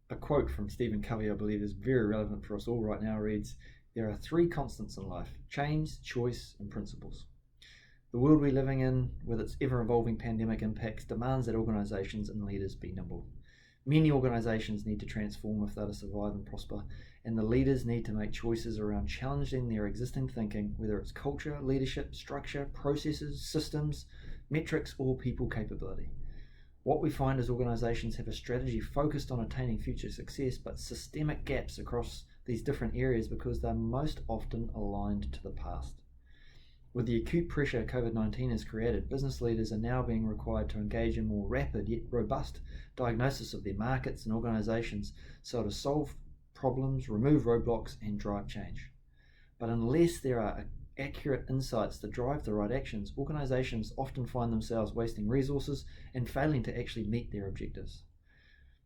A quote from Stephen Covey, I believe, is very relevant for us all right now. It reads, "There are three constants in life: change, choice, and principles." The world we're living in, with its ever-evolving pandemic impacts, demands that organisations and leaders be nimble. Many organisations need to transform if they're to survive and prosper, and the leaders need to make choices around challenging their existing thinking, whether it's culture, leadership, structure, processes, systems, metrics, or people capability. What we find is organisations have a strategy focused on attaining future success, but systemic gaps across these different areas because they're most often aligned to the past. With the acute pressure COVID-19 has created, business leaders are now being required to engage in more rapid yet robust diagnosis of their markets and organisations so to solve problems, remove roadblocks, and drive change. But unless there are accurate insights to drive the right actions, organisations often find themselves wasting resources and failing to actually meet their objectives.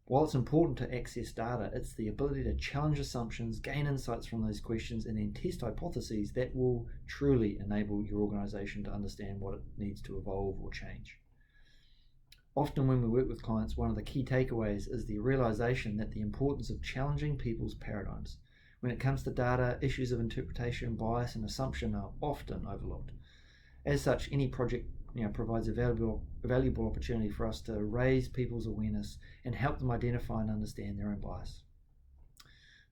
While it's important to access data, it's the ability to challenge assumptions, gain insights from those questions, and then test hypotheses that will truly enable your organisation to understand what it needs to evolve or change. Often when we work with clients, one of the key takeaways is the realisation that the importance of challenging people's paradigms. When it comes to data, issues of interpretation, bias, and assumption are often overlooked. As such, any project provides a valuable opportunity for us to raise people's awareness and help them identify and understand their own bias.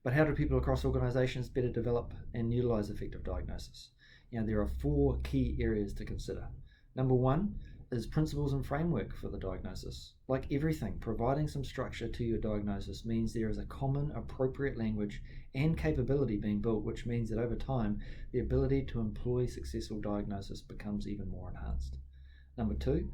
But how do people across organisations better develop and utilise effective diagnosis? There are four key areas to consider. Number one is principles and framework for the diagnosis. Like everything, providing some structure to your diagnosis means there is a common, appropriate language and capability being built, which means that over time, the ability to employ successful diagnosis becomes even more enhanced. Number two,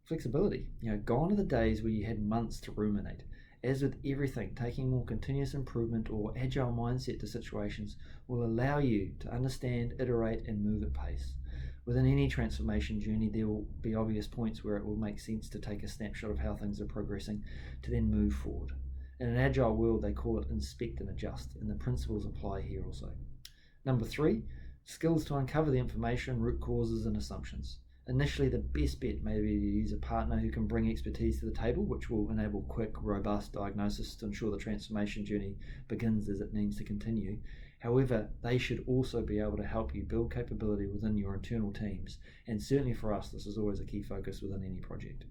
flexibility. Gone are the days where you had months to ruminate. As with everything, taking more continuous improvement or agile mindset to situations will allow you to understand, iterate, and move at pace. Within any transformation journey, there will be obvious points where it will make sense to take a snapshot of how things are progressing to then move forward. In an agile world, they call it inspect and adjust, and the principles apply here also. Number three, skills to uncover the information, root causes, and assumptions. Initially, the best bet may be to use a partner who can bring expertise to the table, which will enable quick, robust diagnosis to ensure the transformation journey begins as it needs to continue. However, they should also be able to help you build capability within your internal teams, and certainly for us, this is always a key focus within any project.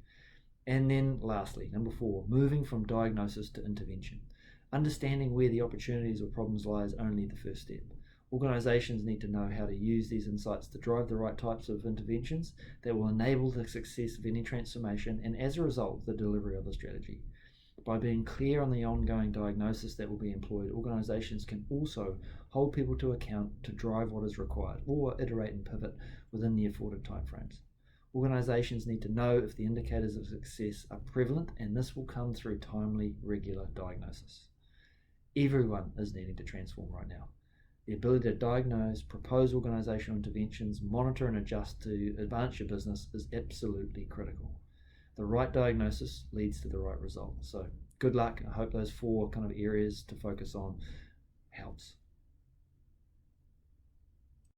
And then lastly, number four, moving from diagnosis to intervention. Understanding where the opportunities or problems lie is only the first step. Organisations need to know how to use these insights to drive the right types of interventions that will enable the success of any transformation and, as a result, the delivery of the strategy. By being clear on the ongoing diagnosis that will be employed, organisations can also hold people to account to drive what is required or iterate and pivot within the afforded timeframes. Organisations need to know if the indicators of success are prevalent, and this will come through timely, regular diagnosis. Everyone is needing to transform right now. The ability to diagnose, propose organisational interventions, monitor and adjust to advance your business is absolutely critical. The right diagnosis leads to the right result. So good luck. I hope those four kind of areas to focus on helps.